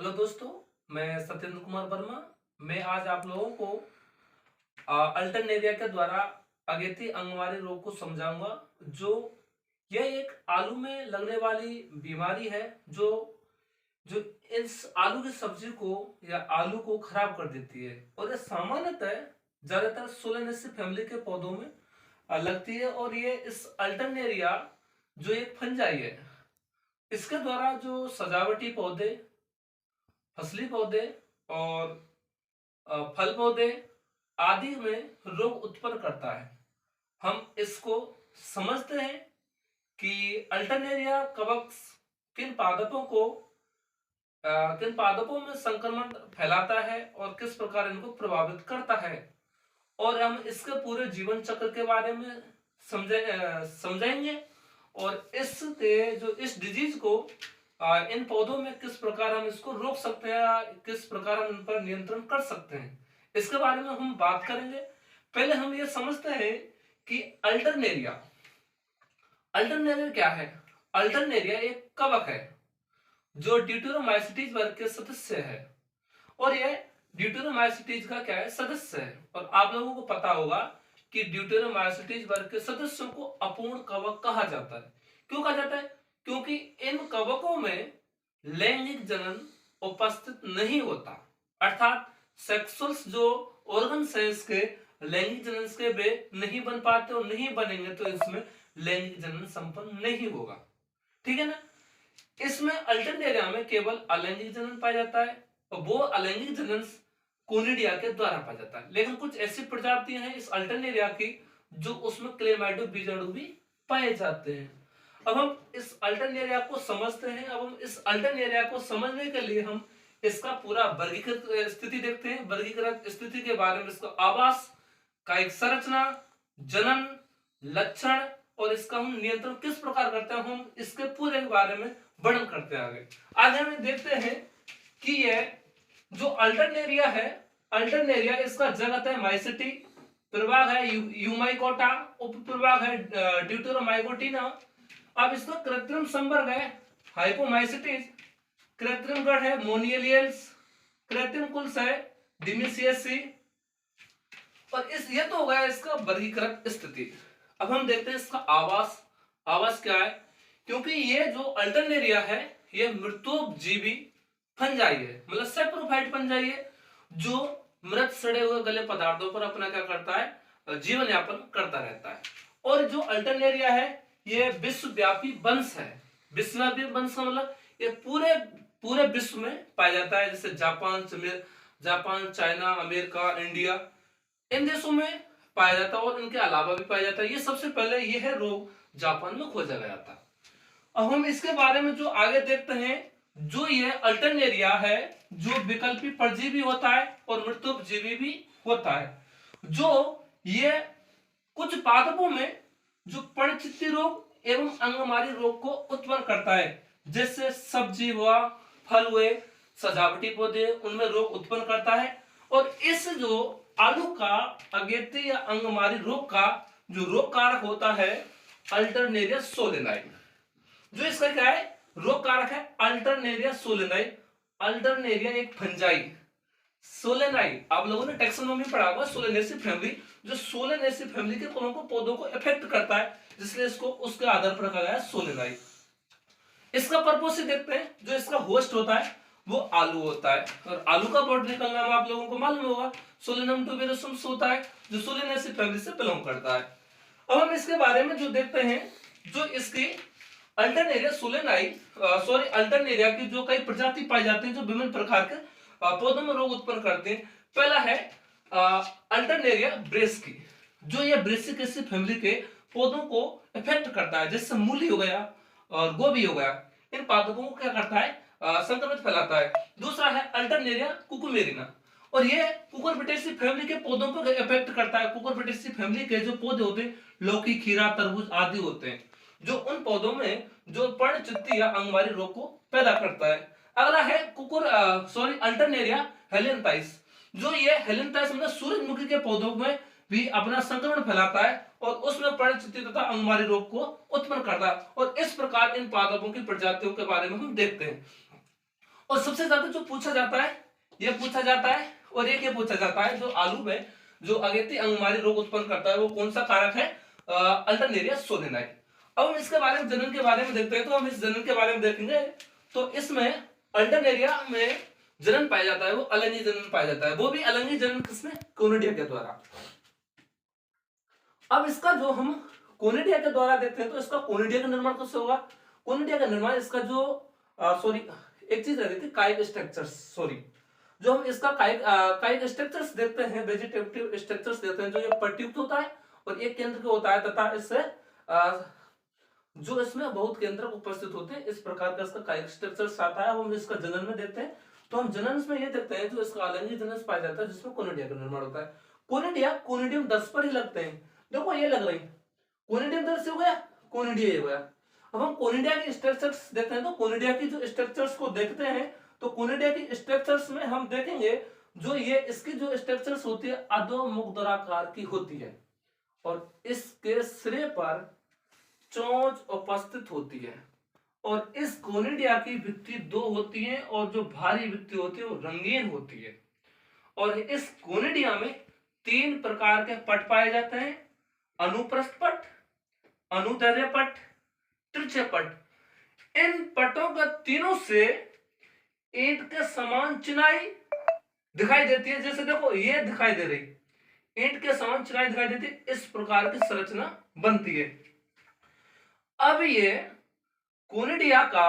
Hello दोस्तों, मैं सत्येंद्र कुमार वर्मा। मैं आज आप लोगों को अल्टरनेरिया के द्वारा अगेती अंगमारी रोग को समझाऊंगा। जो यह एक आलू में लगने वाली बीमारी है जो जो इस आलू की सब्जी को या आलू को खराब कर देती है। और ये सामान्यतः ज्यादातर सोलेनेसी फैमिली के पौधों में लगती है। और ये इस अल्टरनेरिया जो एक फंजाई है, इसके द्वारा जो सजावटी पौधे, फसली पौधे और फल पौधे आदि में रोग उत्पन्न करता है। हम इसको समझते हैं कि अल्टरनेरिया कवक किन पादपों को किन पादपों में संक्रमण फैलाता है और किस प्रकार इनको प्रभावित करता है। और हम इसके पूरे जीवन चक्र के बारे में समझेंगे और इस डिजीज को इन पौधों में किस प्रकार हम इसको रोक सकते हैं या किस प्रकार हम इन पर नियंत्रण कर सकते हैं, इसके बारे में हम बात करेंगे। पहले हम ये समझते हैं कि अल्टरनेरिया अल्टरनेरिया क्या है। अल्टरनेरिया एक कवक है जो ड्यूटेरोमाइसीटीज वर्ग के सदस्य है। और यह ड्यूटेरोमाइसीटीज का क्या है, सदस्य है। और आप लोगों को पता होगा कि ड्यूटेरोमाइसीटीज वर्ग के सदस्यों को अपूर्ण कवक कहा जाता है। क्यों कहा जाता है? क्योंकि इन कवकों में लैंगिक जनन उपस्थित नहीं होता, अर्थात सेक्सुअल्स जो ऑर्गन्स हैं इसके लैंगिक जनन के वे नहीं बन पाते और नहीं बनेंगे तो इसमें लैंगिक जनन संपन्न नहीं होगा। ठीक है ना। इसमें अल्टरनेरिया में केवल अलैंगिक जनन पाया जाता है और वो अलैंगिक जनन कोनिडिया के द्वारा पाया जाता है। लेकिन कुछ ऐसी प्रजातियां हैं इस अल्टरनेरिया की जो उसमें क्लेमाइडो बीजाणु भी पाए जाते हैं। अब हम इस अल्टरनेरिया को समझते हैं। अब हम इस अल्टरनेरिया को समझने के लिए हम इसका पूरा वर्गीकृत स्थिति देखते हैं। वर्गीकृत स्थिति के बारे में इसका आवास, कायिक संरचना, जनन, लक्षण और इसका हम नियंत्रण किस प्रकार करते हैं, हम इसके पूरे बारे में वर्णन करते हैं। आगे हम देखते हैं कि यह जो अल्टरनेरिया है, अल्टरनेरिया इसका जगत है माइसिटी, प्रभाग है यूमाइकोटा, उप प्रभाग है ड्यूटेरोमाइकोटिना। अब इसका कृत्रिम संवर्ग है हाइपोमाइसिटीज, कृत्रिम गढ़ है मोनियलियल्स, कृत्रिम कुल्स है डिमिसियसी। और ये तो हो गया इसका वर्गीकृत स्थिति। अब हम देखते हैं इसका आवास। आवास क्या है? क्योंकि ये जो अल्टरनेरिया है ये मृतोपजीवी फंजाई है, मतलब सेप्रोफाइट फंजाई है जो मृत सड़े हुए गले पदार्थों पर अपना क्या करता है, जीवन यापन करता रहता है। और जो अल्टरनेरिया है ये विश्वव्यापी वंश है। विश्वव्यापी वंश का मतलब ये पूरे पूरे विश्व में पाया जाता है, जैसे जापान, चाइना, अमेरिका, इंडिया, इन देशों में पाया जाता है और इनके अलावा भी पाया जाता है। ये सबसे पहले यह रोग जापान में खोजा गया था। अब हम इसके बारे में जो आगे देखते हैं, जो ये अल्टरनेरिया है जो विकल्पी परजीवी होता है और मृतोपजीवी भी होता है। जो ये कुछ पादपों में जो पर्णचित्ती रोग एवं अंगमारी रोग को उत्पन्न करता है, जैसे सब्जी हुआ, फल हुए, सजावटी पौधे, उनमें रोग उत्पन्न करता है। और इस जो आलू का अगेती या अंगमारी रोग का जो रोग कारक होता है अल्टरनेरिया सोलेनाई। जो इसका क्या है, रोग कारक है अल्टरनेरिया सोलेनाई। अल्टरनेरिया एक फंजाई, सोलेनाई आप लोगों ने टैक्सोनॉमी पढ़ा होगा, सोलेनेसी फैमिली, जो सोलेनेसी फैमिली के पौधों को इफेक्ट करता है, इसलिए इसको उसके आधार पर रखा गया है सोलेनाई। इसका पर्पस से देखते हैं, जो इसका होस्ट होता है वो आलू होता है। और आलू का बॉटनिकल नाम आप लोगों को मालूम होगा, सोलेनम टुबेरोसम होता है, जो सोलेनेसी फैमिली से बिलोंग करता है। अब हम इसके बारे में जो देखते हैं, जो इसकी अल्टरनेरिया सोलेनाई अल्टरनेरिया की जो कई प्रजाति पाई जाती हैं जो विभिन्न प्रकार के पौधों में रोग उत्पन्न करते हैं। पहला है अल्टरनेरिया ब्रेस्की, जो ये ब्रेसिकेसी फैमिली के पौधों को इफेक्ट करता है, जैसे मूली हो गया और गोभी हो गया, इन पादपों को क्या करता है, संक्रमित फैलाता है। दूसरा है अल्टरनेरिया कुकुमेरिना, और ये कुकुरबिटेसी फैमिली के पौधों पर इफेक्ट करता है। कुकुरबिटेसी फैमिली के जो पौधे होते हैं, लौकी, खीरा, तरबूज आदि होते हैं, जो उन पौधों में जो पर्णचित्ती या अंगमारी रोग को पैदा करता है। अगला है अल्टरनेरिया हेलेंथाइस, जो ये हेलेंथाइस मतलब सूरजमुखी के पौधों में भी अपना संक्रमण फैलाता है और उसमें पर्णचित्ती तथा अंगमारी रोग को उत्पन्न करता है। और इस प्रकार इन पादपों की प्रजातियों के बारे में हम देखते हैं। और सबसे ज्यादा जो पूछा जाता है ये पूछा जाता है, और एक ये पूछा जाता है जो आलू में जो अगेती अंगमारी रोग उत्पन्न करता है वो कौन सा कारक है, अल्टरनेरिया सोलेनाई। अब हम इसके बारे में जनन के बारे में देखते हैं, तो हम इस जनन के बारे में देखेंगे। तो इसमें अल्टरनेरिया में जनन पाया जाता है वो अलैंगिक जनन पाया जाता है, वो भी अलैंगिक जनन किसमें, कोनिडिया के द्वारा। अब इसका जो हम कोनिडिया के द्वारा देखते हैं तो इसका कोनिडिया का निर्माण कैसे होगा, कोनिडिया का निर्माण इसका जो सॉरी एक चीज रह गई थी, कायिक स्ट्रक्चर्स, सॉरी जो हम इसका कायिक स्ट्रक्चर्स देखते हैं, वेजिटेटिव स्ट्रक्चर्स देखते हैं, जो ये पट्टीयुक्त होता है और एक केंद्र का होता है, तथा इससे जो इसमें बहुत केंद्रक उपस्थित होते हैं, इस प्रकार का इसका कायिक स्ट्रक्चर्स आता है। हम इसका जनन में देखते हैं, तो हम जनन में ये देखते हैं जो इसका अलैंगिक जनन पाया जाता है जिसमें कोनिडिया का निर्माण होता है। कोनिडिया कोनिडियम 10 पर ही लगते हैं, देखो ये लग रही कोनिडियम 10 से हो गया, कोनिडिया ये हो गया। अब हम कोनिडिया की स्ट्रक्चर्स देखते हैं, तो कोनिडिया की जो स्ट्रक्चर्स को देखते हैं तो कोनिडिया की स्ट्रक्चर्स में हम देखेंगे जो ये इसकी जो स्ट्रक्चर्स होती है अधोमुखराकार की होती है, और इसके सिरे पर चोंच उपस्थित होती है, और इस कोनिडिया की भित्ति 2 होती है, और जो भारी भित्ति होती है वो रंगीन होती है। और इस कोनिडिया में 3 प्रकार के पट पाए जाते हैं, अनुप्रस्थ पट, अनुदैर्ध्य पट, तिरछे पट। इन पटों का तीनों से ईंट के समान चिनाई दिखाई देती है, जैसे देखो ये दिखाई दे रही, ईंट के समान चिनाई दिखाई देती है, इस प्रकार की संरचना बनती है। अब ये कोनिडिया का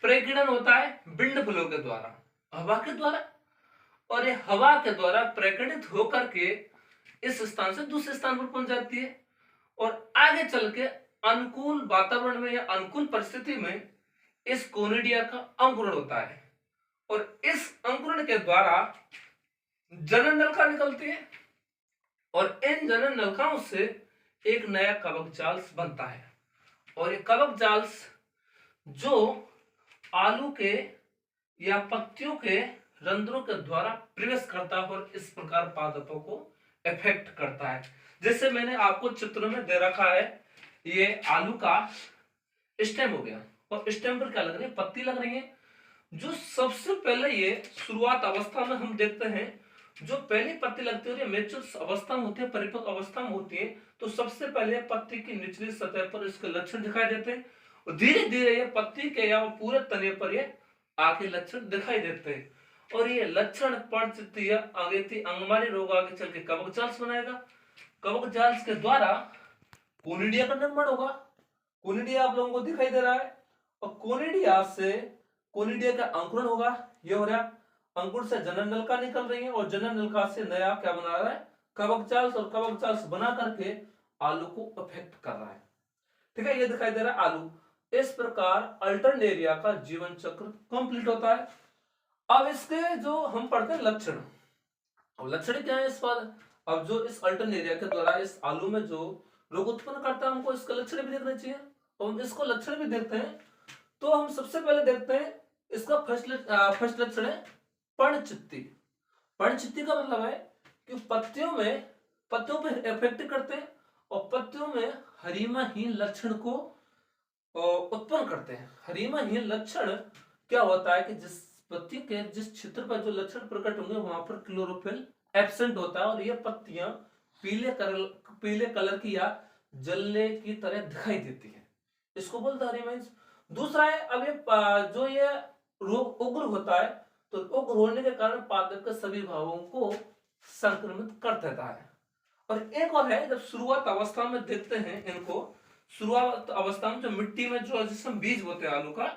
प्रकीर्णन होता है विंड फ्लो के द्वारा, हवा के द्वारा, और ये हवा के द्वारा प्रकीर्णित होकर के इस स्थान से दूसरे स्थान पर पहुंच जाती है, और आगे चल के अनुकूल वातावरण में या अनुकूल परिस्थिति में इस कोनिडिया का अंकुरण होता है, और इस अंकुरण के द्वारा जनन नलिका निकलती है, और इन जनन नलिकाओं से एक नया कवक जाल बनता है, और ये कवक जाल जो आलू के या पत्तियों के रंध्रों के द्वारा प्रवेश करता है और इस प्रकार पादपों को इफेक्ट करता है। जैसे मैंने आपको चित्र में दे रखा है, ये आलू का स्टेम हो गया, और स्टेम पर क्या लग रही है, पत्ती लग रही है। जो सबसे पहले ये शुरुआत अवस्था में हम देखते हैं, जो पहली पत्ती लगती है मैच्योर अवस्था में होती है, परिपक्व अवस्था में होती है, तो सबसे पहले पत्ती की निचली सतह पर इसके लक्षण दिखाई देते हैं, और धीरे धीरे ये पत्ती के या पूरे तने पर ये आगे लक्षण दिखाई देते हैं, और ये लक्षण पर्णचित्तीय अगेती अंगमारी रोग आगे चल के कवक जाल बनाएगा। कवक जाल के द्वारा कोनिडिया का निर्माण होगा, कोनिडिया आप लोगों को दिखाई दे रहा है, और कोनिडिया से कोनिडिया का अंकुरण होगा, ये हो रहा, अंकुर से जनन नलिका निकल रही है, और जनन नलिका से नया क्या बना रहा है, कवक जाल, और कवक जाल बना करके आलू को अफेक्ट कर रहा है। ठीक है, ये दिखाई दे रहा है आलू। इस प्रकार अल्टरनेरिया का जीवन चक्र कंप्लीट होता है। अब इसके जो हम पढ़ते हैं लक्षण, अब लक्षण क्या है इस पर, अब जो इस अल्टरनेरिया के द्वारा इस आलू में जो रोग उत्पन्न करता है हमको इसका लक्षण भी देखना चाहिए, और हम इसको लक्षण भी देखते हैं। तो हम सबसे पहले देखते हैं इसका फर्स्ट लक्षण है पर्णचित्ती। पर्णचित्ती का मतलब है कि पत्तियों पे इफेक्ट करते हैं, और पत्तियों में हरिमाहीन लक्षण को उत्पन्न करते हैं। हरिमाहीन लक्षण क्या होता है कि जिस पत्ती के जिस क्षेत्र पर जो लक्षण प्रकट होंगे वहां पर क्लोरोफिल एब्सेंट होता है, और ये पत्तियां पीले कलर की या जलने की तरह दिखाई देती है, इसको बोलते हैं हरिमाहीन। दूसरा है, अब ये जो ये रोग उग्र होता है, तो उग्र होने के कारण पादप के सभी भागों को संक्रमित कर देता है। और एक और है, जब शुरुआत अवस्था में देखते हैं इनको, शुरुआत अवस्था में जो मिट्टी में जो जिसमें बीज होते हैं आलू का,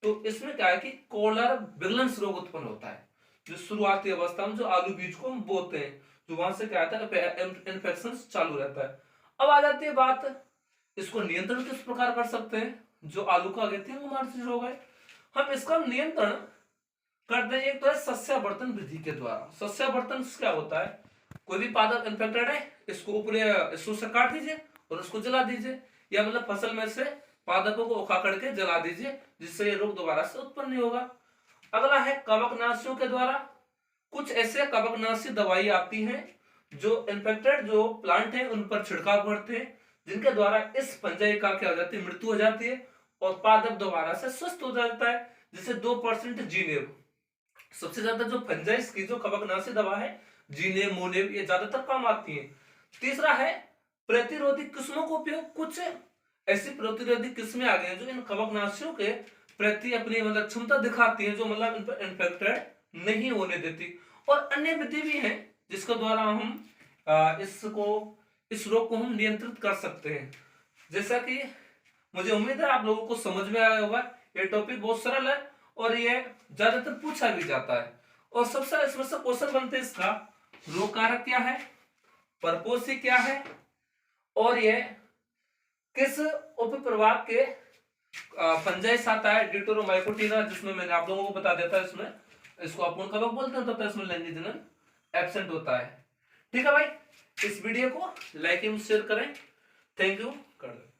तो इसमें क्या है कि कोलर विगलंस रोग उत्पन्न होता है। जो शुरुआती अवस्था में जो आलू बीज को हम बोते हैं, जो वहां से क्या आता है इन्फेक्शन चालू रहता है। अब आ जाती है बात, इसको नियंत्रण किस प्रकार कर सकते हैं, जो आलू का कहते हैं अंगमारी रोग है, हम इसका नियंत्रण करते हैं। एक तो है सस्यावर्तन विधि के द्वारा। सस्यावर्तन क्या होता है, कोई भी पादप इन्फेक्टेड है, इसको ऊपर से काट दीजिए और उसको जला दीजिए, या मतलब फसल में से पादपों को उखाड़ करके जला दीजिए, जिससे ये रोग दोबारा से उत्पन्न नहीं होगा। अगला है कवकनाशियों के द्वारा। कुछ ऐसे कवकनाशी दवाई आती हैं जो इन्फेक्टेड जो प्लांट है उन पर छिड़काव करते हैं, जिनके द्वारा इस फंजाई का क्या हो जाती है, मृत्यु हो जाती है, और पादप दोबारा से स्वस्थ हो जाता है। जैसे 2% जीनेब, सबसे ज्यादा जो फंजाइस की जो कवकनाशी दवा है जीने मोनेम ये ज्यादातर काम आती है। तीसरा है प्रतिरोधी किस्मों का उपयोग। कुछ ऐसी प्रतिरोधी किस्में आ गई हैं जो इन कवकनाशियों के प्रति अपनी मतलब क्षमता दिखाती हैं, जो मतलब इन पर इन्फेक्टेड नहीं होने देती। और अन्य विधि भी है जिसके द्वारा हम इस रोग को हम नियंत्रित कर सकते हैं। जैसा कि मुझे उम्मीद है आप लोगों को समझ में आया होगा। ये टॉपिक बहुत सरल है और ये ज्यादातर पूछा भी जाता है। और सबसे इसमें से क्वेश्चन बनते हैं इसका, रोग कारक क्या है, परपोषी क्या है, और ये किस उपप्रभाग के फंजाइस आता है, डिटोरोमाइकोटिना, जिसमें मैंने आप लोगों को बता देता है इसमें इसको अपूर्ण कवक बोलते हैं, तो इसमें लैंगिक एब्सेंट होता है। ठीक है भाई, इस वीडियो को लाइक एवं शेयर करें। थैंक यू कर दें।